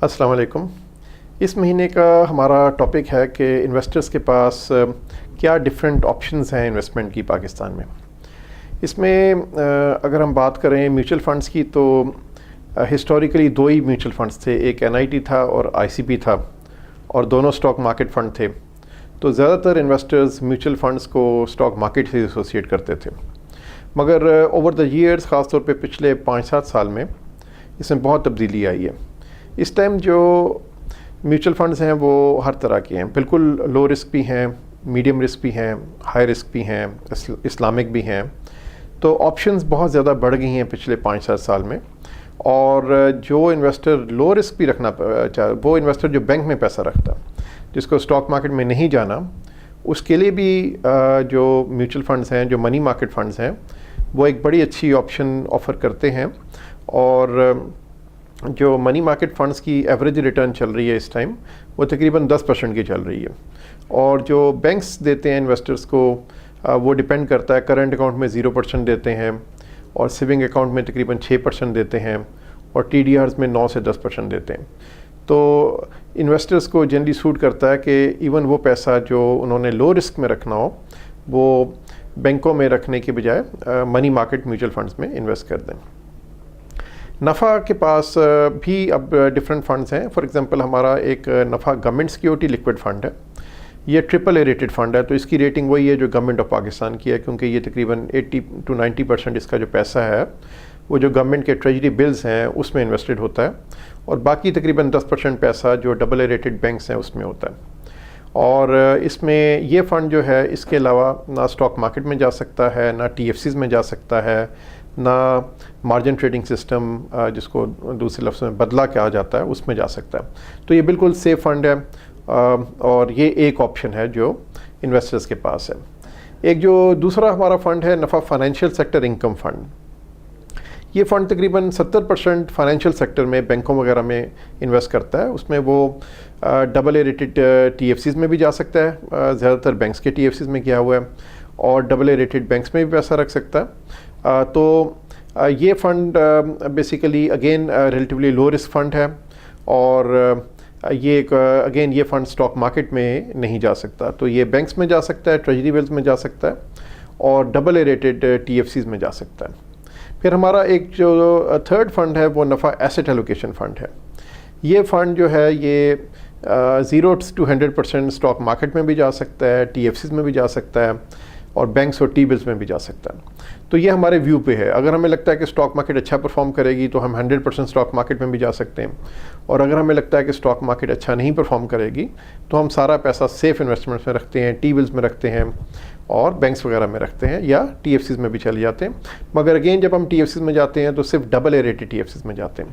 अस्सलाम वालेकुम। इस महीने का हमारा टॉपिक है कि इन्वेस्टर्स के पास क्या डिफरेंट ऑप्शंस हैं इन्वेस्टमेंट की पाकिस्तान में। इसमें अगर हम बात करें म्यूचुअल फ़ंड्स की तो हिस्टोरिकली दो ही म्यूचुअल फ़ंड्स थे, एक एनआईटी था और आईसीपी था, और दोनों स्टॉक मार्केट फ़ंड थे। तो ज़्यादातर इन्वेस्टर्स म्यूचुअल फ़ंड्स को स्टॉक मार्केट से एसोसिएट करते थे, मगर ओवर द ईयर्स ख़ास तौर पे पिछले 5-7 साल में इसमें बहुत तब्दीली आई है। इस टाइम जो म्यूचुअल फंड्स हैं वो हर तरह के हैं, बिल्कुल लो रिस्क भी हैं, मीडियम रिस्क भी हैं, हाई रिस्क भी हैं, इस्लामिक भी हैं। तो ऑप्शंस बहुत ज़्यादा बढ़ गई हैं पिछले 5-7 साल में। और जो इन्वेस्टर लो रिस्क भी रखना चाहे, वो इन्वेस्टर जो बैंक में पैसा रखता, जिसको स्टॉक मार्केट में नहीं जाना, उसके लिए भी जो म्यूचुअल फंड्स हैं, जो मनी मार्केट फंड्स हैं, वो एक बड़ी अच्छी ऑप्शन ऑफ़र करते हैं। और जो मनी मार्केट फ़ंड्स की एवरेज रिटर्न चल रही है इस टाइम, वो तकरीबन 10% की चल रही है। और जो बैंक्स देते हैं इन्वेस्टर्स को, वो डिपेंड करता है। करंट अकाउंट में 0% देते हैं, और सेविंग अकाउंट में तकरीबन 6% देते हैं, और TDRs में 9 से 10% देते हैं। तो इन्वेस्टर्स को जनरली सूट करता है कि इवन वो पैसा जो उन्होंने लो रिस्क में रखना हो, वो बैंकों में रखने के बजाय मनी मार्केट म्यूचुअल फंड्स में इन्वेस्ट कर दें। नफ़ा के पास भी अब डिफरेंट फंड्स हैं। फॉर एग्जांपल हमारा एक नफ़ा गवर्नमेंट सिक्योरिटी लिक्विड फ़ंड है। ये AAA रेटेड फ़ंड है, तो इसकी रेटिंग वही है जो गवर्नमेंट ऑफ पाकिस्तान की है, क्योंकि ये तकरीबन 80 to 90% इसका जो पैसा है वो जो गवर्नमेंट के ट्रेजरी बिल्स हैं उसमें इन्वेस्टेड होता है, और बाकी तकरीबन 10% पैसा जो AA रेटेड बैंक्स हैं उसमें होता है। और इसमें ये फ़ंड जो है, इसके अलावा ना स्टॉक मार्केट में जा सकता है, ना TFCs में जा सकता है, ना मार्जिन ट्रेडिंग सिस्टम जिसको दूसरे लफ्ज़ में बदला कहा जाता है, उसमें जा सकता है। तो ये बिल्कुल सेफ फ़ंड है, और ये एक ऑप्शन है जो इन्वेस्टर्स के पास है। एक जो दूसरा हमारा फ़ंड है नफ़ा फाइनेंशियल सेक्टर इनकम फ़ंड। ये फ़ंड तकरीबन 70% फाइनेंशियल सेक्टर में बैंकों वगैरह में इन्वेस्ट करता है। उसमें वो AA रेटेड TFCs में भी जा सकता है, ज़्यादातर बैंक्स के TFCs में किया हुआ है, और AA रेटेड बैंक्स में भी पैसा रख सकता है। तो ये fund basically again relatively low risk fund है, और ये अगेन ये फ़ंड स्टॉक मार्केट में नहीं जा सकता। तो ये बैंक्स में जा सकता है, ट्रेजरी बिल्स में जा सकता है, और AA रेटेड TFCs में जा सकता है। फिर हमारा एक जो थर्ड फंड है वो नफ़ा एसेट एलोकेशन फ़ंड है। ये फ़ंड जो है ये 0 to 100% स्टॉक मार्केट में भी जा सकता है, TFCs में भी जा सकता है, और बैंक्स और T-बिल्स में भी जा सकता है। तो ये हमारे व्यू पे है। अगर हमें लगता है कि स्टॉक मार्केट अच्छा परफॉर्म करेगी तो हम 100% स्टॉक मार्केट में भी जा सकते हैं, और अगर हमें लगता है कि स्टॉक मार्केट अच्छा नहीं परफॉर्म करेगी तो हम सारा पैसा सेफ़ इन्वेस्टमेंट्स में रखते हैं, T-बिल्स में रखते हैं, और बैंक्स वगैरह में रखते हैं, या TFCs में भी चले जाते हैं। मगर अगेन जब हम TFCs में जाते हैं तो सिर्फ AA रेटेड TFCs में जाते हैं।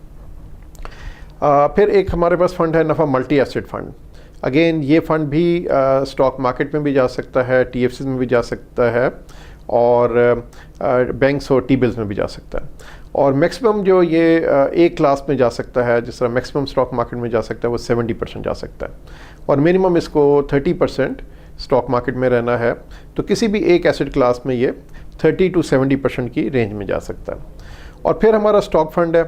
फिर एक हमारे पास फ़ंड है नफ़ा मल्टी एसेट फ़ंड। अगेन ये फ़ंड भी स्टॉक मार्केट में भी जा सकता है, TFCs में भी जा सकता है, और बैंक्स और T-बिल्स में भी जा सकता है। और मैक्सिमम जो ये एक क्लास में जा सकता है, जिस तरह मैक्सिमम स्टॉक मार्केट में जा सकता है वो 70% जा सकता है, और मिनिमम इसको 30% स्टॉक मार्केट में रहना है। तो किसी भी एक एसेट क्लास में ये 30 to 70% की रेंज में जा सकता है। और फिर हमारा स्टॉक फंड है,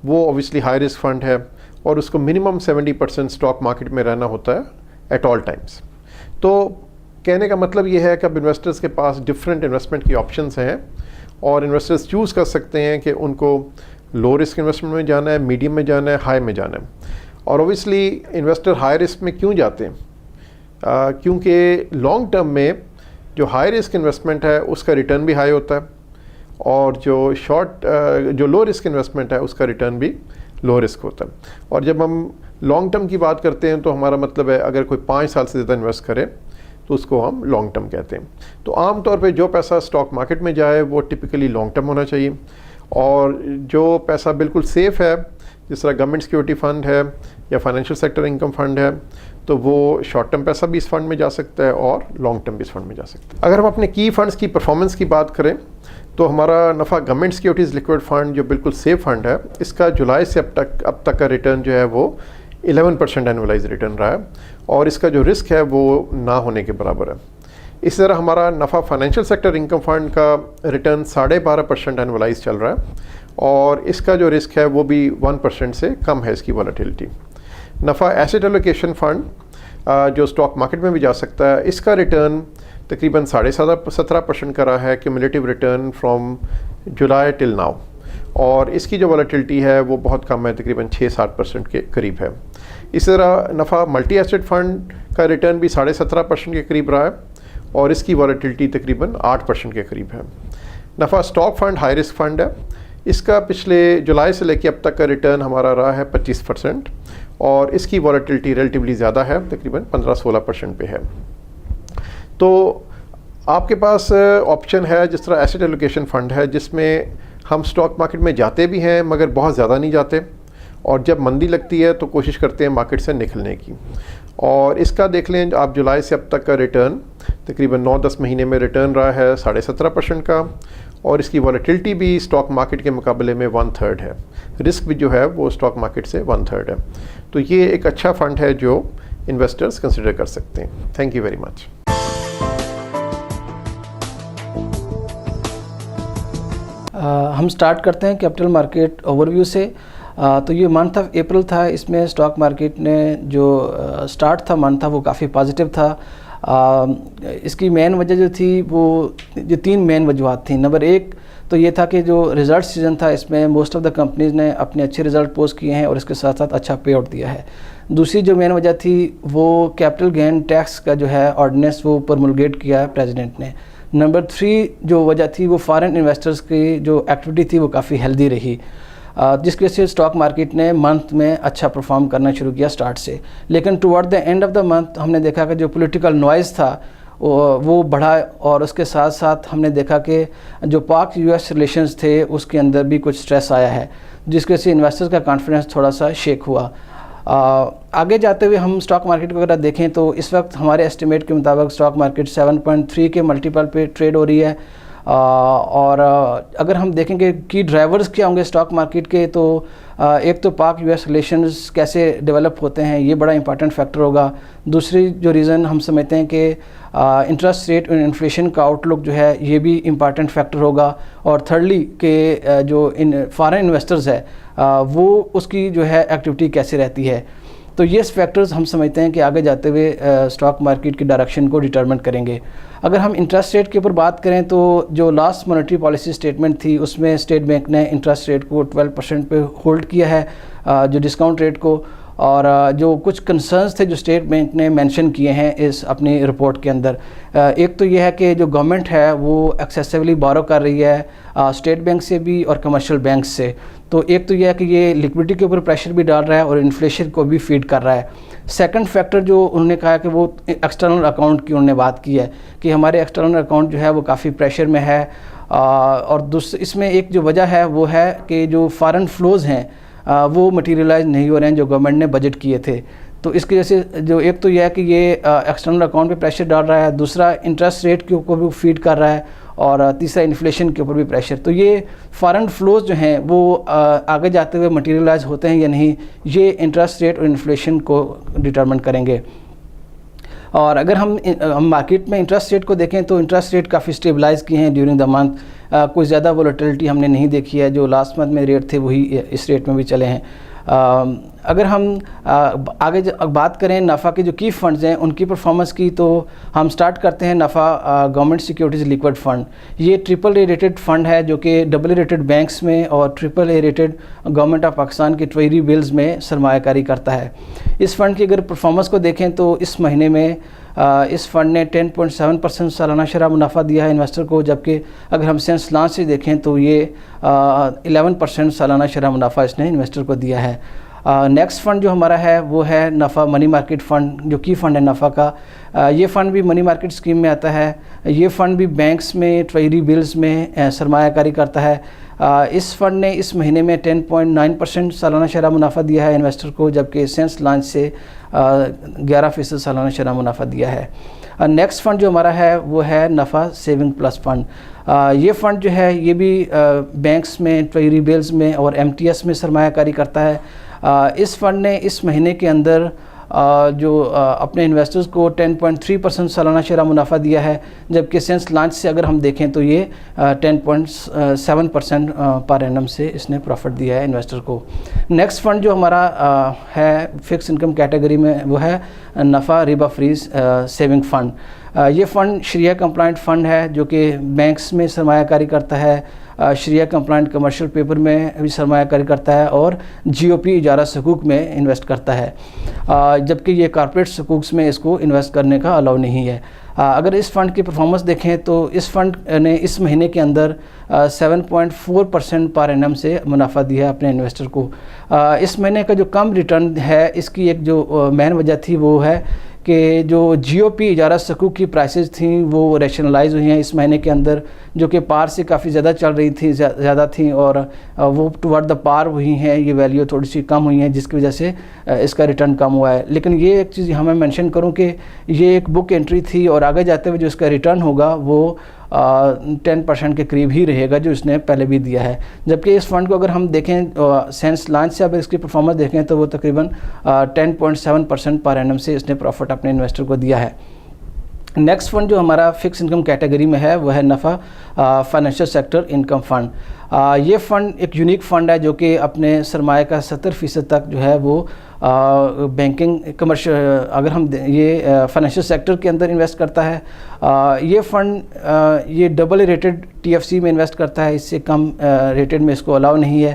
वो ऑब्वियसली हाई रिस्क फंड है, और उसको मिनिमम 70% स्टॉक मार्केट में रहना होता है एट ऑल टाइम्स। तो कहने का मतलब ये है कि अब इन्वेस्टर्स के पास डिफरेंट इन्वेस्टमेंट की ऑप्शंस हैं, और इन्वेस्टर्स चूज़ कर सकते हैं कि उनको लो रिस्क इन्वेस्टमेंट में जाना है, मीडियम में जाना है, हाई में जाना है। और ऑब्वियसली इन्वेस्टर हाई रिस्क में क्यों जाते हैं? क्योंकि लॉन्ग टर्म में जो हाई रिस्क इन्वेस्टमेंट है उसका रिटर्न भी हाई होता है, और जो लो रिस्क इन्वेस्टमेंट है उसका रिटर्न भी लो रिस्क होता है। और जब हम लॉन्ग टर्म की बात करते हैं तो हमारा मतलब है अगर कोई 5 साल से ज़्यादा इन्वेस्ट करे तो उसको हम लॉन्ग टर्म कहते हैं। तो आम तौर पे जो पैसा स्टॉक मार्केट में जाए वो टिपिकली लॉन्ग टर्म होना चाहिए, और जो पैसा बिल्कुल सेफ़ है, जिस तरह गवर्नमेंट सिक्योरिटी फ़ंड है या फाइनेंशियल सेक्टर इनकम फ़ंड है, तो वो शॉर्ट टर्म पैसा भी इस फंड में जा सकता है, और लॉन्ग टर्म भी इस फंड में जा सकता है। अगर हम अपने की फ़ंड्स की परफॉर्मेंस की बात करें तो हमारा नफ़ा गवर्नमेंट सिक्योरिटीज़ लिक्विड फ़ंड जो बिल्कुल सेफ फ़ंड है, इसका जुलाई से अब तक का रिटर्न जो है वो 11% एनुअलाइज रिटर्न रहा है, और इसका जो रिस्क है वो ना होने के बराबर है। इसी तरह हमारा नफ़ा फाइनेंशियल सेक्टर इनकम फ़ंड का रिटर्न 12.5% एनुअलाइज चल रहा है, और इसका जो रिस्क है वो भी 1% से कम है इसकी वॉलेटिलिटी। नफ़ा एसेट एलोकेशन फ़ंड जो स्टॉक मार्केट में भी जा सकता है, इसका रिटर्न तकरीबन 17.5% का रहा है cumulative return from July till now, और इसकी जो वॉलेटिलिटी है वो बहुत कम है, तकरीबन 6-7% के करीब है। इसी तरह नफ़ा मल्टी एसेट फ़ंड का रिटर्न भी 17.5% के करीब रहा है, और इसकी वॉलेटिलिटी तकरीबन 8% के करीब है। नफ़ा stock fund high risk fund है, इसका पिछले जुलाई से लेकर अब तक का रिटर्न हमारा रहा है 25%, और इसकी वॉलेटिलिटी रिलेटिवली ज़्यादा है, तकरीबन 15-16% पे है। तो आपके पास ऑप्शन है जिस तरह एसेट एलोकेशन फ़ंड है, जिसमें हम स्टॉक मार्केट में जाते भी हैं मगर बहुत ज़्यादा नहीं जाते, और जब मंदी लगती है तो कोशिश करते हैं मार्केट से निकलने की। और इसका देख लें आप, जुलाई से अब तक का रिटर्न तकरीबन 9-10 महीने में रिटर्न रहा है 17.5% का, और इसकी वॉलेटिलिटी भी स्टॉक मार्केट के मुकाबले में 1/3 है। रिस्क भी जो है वो स्टॉक मार्केट से 1/3 है। तो ये एक अच्छा फ़ंड है जो इन्वेस्टर्स कंसिडर कर सकते हैं। Thank you very much. हम स्टार्ट करते हैं कैपिटल मार्केट ओवरव्यू से। तो ये मंथ ऑफ अप्रैल था, इसमें स्टॉक मार्केट ने जो स्टार्ट था मंथ था वो काफ़ी पॉजिटिव था। इसकी मेन वजह जो थी वो जो 3 मेन वजूहत थी। नंबर 1 तो ये था कि जो रिज़ल्ट सीज़न था इसमें मोस्ट ऑफ द कंपनीज़ ने अपने अच्छे रिज़ल्ट पोस्ट किए हैं और इसके साथ साथ अच्छा पे आउट दिया है। दूसरी जो मेन वजह थी वो कैपिटल गेन टैक्स का जो है ऑर्डिनेंस वो प्रमोलगेट किया है प्रेसिडेंट ने। नंबर 3 जो वजह थी वो फॉरेन इन्वेस्टर्स की जो एक्टिविटी थी वो काफ़ी हेल्दी रही, जिसकी वजह से स्टॉक मार्केट ने मंथ में अच्छा परफॉर्म करना शुरू किया स्टार्ट से। लेकिन toward the end of the month हमने देखा कि जो पॉलिटिकल नॉइज़ था वो बढ़ा, और उसके साथ साथ हमने देखा कि जो पाक यूएस रिलेशंस थे उसके अंदर भी कुछ स्ट्रेस आया है, जिसकी वजह से इन्वेस्टर्स का कॉन्फिडेंस थोड़ा सा शेक हुआ। आगे जाते हुए हम स्टॉक मार्केट को अगर देखें तो इस वक्त हमारे एस्टिमेट के मुताबिक स्टॉक मार्केट 7.3 के मल्टीपल पे ट्रेड हो रही है। और अगर हम देखेंगे की ड्राइवर्स क्या होंगे स्टॉक मार्केट के, तो एक तो पाक यूएस रिलेशंस कैसे डेवलप होते हैं ये बड़ा इंपॉर्टेंट फैक्टर होगा। दूसरी जो रीज़न हम समझते हैं कि इंटरेस्ट रेट और इन्फ्लेशन का आउटलुक जो है ये भी इंपॉर्टेंट फैक्टर होगा। और थर्डली कि जो फॉरेन इन्वेस्टर्स है वो उसकी जो है एक्टिविटी कैसे रहती है। तो ये फैक्टर्स हम समझते हैं कि आगे जाते हुए स्टॉक मार्केट की डायरेक्शन को डिटरमिन करेंगे। अगर हम इंटरेस्ट रेट के ऊपर बात करें तो जो लास्ट मॉनेटरी पॉलिसी स्टेटमेंट थी उसमें स्टेट बैंक ने इंटरेस्ट रेट को 12% पे होल्ड किया है, जो डिस्काउंट रेट को। और जो कुछ कंसर्न्स थे जो स्टेट बैंक ने मेंशन किए हैं इस अपनी रिपोर्ट के अंदर, एक तो ये है कि जो गवर्नमेंट है वो एक्सेसिवली बोरो कर रही है स्टेट बैंक से भी और कमर्शियल बैंक से। तो एक तो यह है कि ये लिक्विडिटी के ऊपर प्रेशर भी डाल रहा है और इन्फ्लेशन को भी फीड कर रहा है। सेकंड फैक्टर जो उन्होंने कहा कि वो एक्सटर्नल अकाउंट की उन्होंने बात की है कि हमारे एक्सटर्नल अकाउंट जो है वो काफ़ी प्रेशर में है। और इसमें एक जो वजह है वो है कि जो फॉरेन फ्लोज़ हैं वो मटीरियलाइज नहीं हो रहे हैं जो गवर्नमेंट ने बजट किए थे। तो इसकी वजह से जो एक तो यह है कि ये एक्सटर्नल अकाउंट पे प्रेशर डाल रहा है, दूसरा इंटरेस्ट रेट के ऊपर भी फीड कर रहा है, और तीसरा इन्फ्लेशन के ऊपर भी प्रेशर। तो ये फॉरेन फ्लोज जो हैं वो आगे जाते हुए मटीरियलाइज होते हैं या नहीं, ये इंटरेस्ट रेट और इन्फ्लेशन को डिटरमिन करेंगे। और अगर हम मार्केट में इंटरेस्ट रेट को देखें तो इंटरेस्ट रेट काफ़ी स्टेबलाइज किए हैं ड्यूरिंग द मंथ, कोई ज़्यादा वोलेटिलिटी हमने नहीं देखी है। जो लास्ट मंथ में रेट थे वही इस रेट में भी चले हैं। अगर हम आगे बात करें नफ़ा के जो की फ़ंड्स हैं उनकी परफॉर्मेंस की, तो हम स्टार्ट करते हैं नफ़ा गवर्नमेंट सिक्योरिटीज़ लिक्विड फ़ंड। ये AAA रेटेड फ़ंड है जो कि AA रेटेड बैंक्स में और AAA rated government of Pakistan के ट्रेजरी बिल्स में सरमायाकारी करता है। इस फ़ंड की अगर परफॉर्मेंस को देखें तो इस महीने में इस फ़ंड ने 10.7% सालाना शरह मुनाफा दिया है इन्वेस्टर को, जबकि अगर हम सेंस लॉन्च से देखें तो ये 11% सालाना शरह मुनाफा इसने इन्वेस्टर को दिया है। नेक्स्ट फ़ंड जो हमारा है वो है नफ़ा मनी मार्केट फ़ंड, जो की फ़ंड है नफ़ा का। ये फ़ंड भी मनी मार्केट स्कीम में आता है। ये फ़ंड भी बैंक्स में ट्रेजरी बिल्स में सरमायाकारी करता है। इस फ़ंड ने इस महीने में 10.9% सालाना शरह मुनाफा दिया है इन्वेस्टर को, जबकि सेंस लॉन्च से 11% सालाना शरह मुनाफा दिया है। नेक्स्ट फ़ंड जो हमारा है वो है नफ़ा सेविंग प्लस फ़ंड। ये फ़ंड जो है ये भी बैंक्स में ट्रेजरी बिल्स में और MTS में सरमायाकारी करता है। इस फ़ंड ने इस महीने के अंदर جو اپنے انویسٹرز کو 10.3% سالانہ شرح منافع دیا ہے، جبکہ سینس لانچ سے اگر ہم دیکھیں تو یہ 10.7% پر اینم سے اس نے پروفٹ دیا ہے انویسٹر کو۔ نیکسٹ فنڈ جو ہمارا ہے فکس انکم کیٹیگری میں وہ ہے نفع ربا فریز سیونگ فنڈ۔ یہ فنڈ شریعہ کمپلائنٹ فنڈ ہے جو کہ بینکس میں سرمایہ کاری کرتا ہے، شریعہ کمپلائنٹ کمرشل پیپر میں بھی سرمایہ کاری کرتا ہے اور جی او پی اجارہ حقوق میں انویسٹ کرتا ہے، جبکہ یہ کارپوریٹ حقوق میں اس کو انویسٹ کرنے کا الاؤ نہیں ہے۔ اگر اس فنڈ کی پرفارمنس دیکھیں تو اس فنڈ نے اس مہینے کے اندر 7.4% پر اینم سے منافع دیا ہے اپنے انویسٹر کو۔ اس مہینے کا جو کم ریٹرن ہے اس کی ایک جو مین وجہ تھی وہ ہے کہ جو جی او پی اجارہ حقوق کی پرائسز تھیں وہ ریشنلائز ہوئی ہیں اس مہینے کے اندر، جو کہ پار سے کافی زیادہ چل رہی تھیں، زیادہ تھیں، اور وہ ٹورڈ دا پار ہوئی ہیں، یہ ویلیو تھوڑی سی کم ہوئی ہیں جس کی وجہ سے اس کا ریٹرن کم ہوا ہے۔ لیکن یہ ایک چیز یہاں میں مینشن کروں کہ یہ ایک بک انٹری تھی اور آگے جاتے ہوئے جو اس کا ریٹرن ہوگا وہ 10% کے قریب ہی رہے گا جو اس نے پہلے بھی دیا ہے، جبکہ اس فنڈ کو اگر ہم دیکھیں سینس لانچ سے اگر اس کی پرفارمنس دیکھیں تو وہ تقریباً 10.7% پر اینم سے اس نے پروفٹ اپنے انویسٹر کو دیا ہے۔ نیکسٹ فنڈ جو ہمارا فکس انکم کیٹیگری میں ہے وہ ہے نفع فائنینشیل سیکٹر انکم فنڈ۔ یہ فنڈ ایک یونیک فنڈ ہے جو کہ اپنے سرمایہ کا 70% تک جو ہے وہ بینکنگ کمرشل اگر ہم یہ فائنینشیل سیکٹر کے اندر انویسٹ کرتا ہے۔ یہ فنڈ یہ double rated T F C میں انویسٹ کرتا ہے، اس سے کم ریٹڈ میں اس کو الاؤ نہیں ہے۔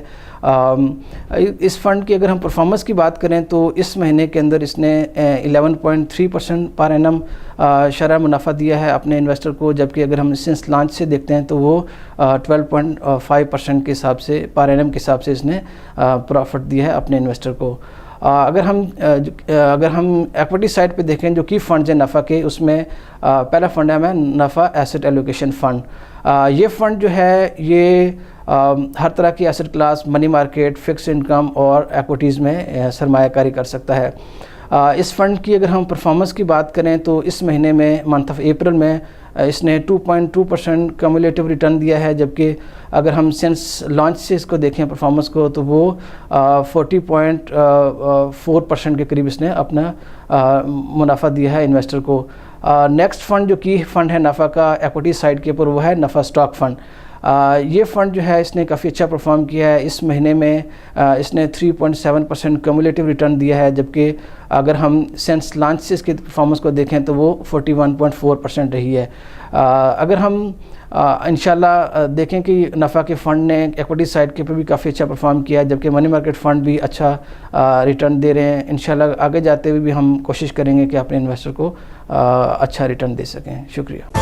اس فنڈ کی اگر ہم پرفارمنس کی بات کریں تو اس مہینے کے اندر اس نے 11.3% پر اینم شرح منافع دیا ہے اپنے انویسٹر کو، جبکہ اگر ہم سنس لانچ سے دیکھتے ہیں تو وہ 12.5% کے حساب سے پر اینم کے حساب سے اس نے پروفٹ دیا ہے اپنے انویسٹر کو۔ اگر ہم ایکوٹی سائڈ پہ دیکھیں جو کی فنڈز ہیں نفع کے، اس میں پہلا فنڈ ہے ہمیں نفع ایسٹ ایلوکیشن فنڈ۔ یہ فنڈ جو ہے یہ ہر طرح کی asset class, money market, fixed income اور ایکوٹیز میں سرمایہ کاری کر سکتا ہے۔ اس فنڈ کی اگر ہم پرفارمنس کی بات کریں تو اس مہینے میں منتھ آف اپریل میں اس نے 2.2% کمیولیٹو ریٹرن دیا ہے، جبکہ اگر ہم سینس لانچ سے اس کو دیکھیں پرفارمنس کو تو وہ 40.4% کے قریب اس نے اپنا منافع دیا ہے انویسٹر کو۔ نیکسٹ فنڈ جو کی فنڈ ہے نفع کا ایکوٹی سائڈ کے اوپر وہ ہے نفع اسٹاک فنڈ۔ یہ فنڈ جو ہے اس نے کافی اچھا پرفارم کیا ہے، اس مہینے میں اس نے 3.7% کمیولیٹو ریٹرن دیا ہے، جبکہ اگر ہم سینس لانچ سے اس کی پرفارمنس کو دیکھیں تو وہ 41.4% رہی ہے۔ اگر ہم انشاءاللہ دیکھیں کہ نفع کے فنڈ نے ایکوٹی سائڈ کے اوپر بھی کافی اچھا پرفارم کیا ہے، جبکہ منی مارکیٹ فنڈ بھی اچھا ریٹرن دے رہے ہیں، انشاءاللہ آگے جاتے ہوئے بھی ہم کوشش کریں گے کہ اپنے انویسٹر کو اچھا ریٹرن دے سکیں۔ شکریہ۔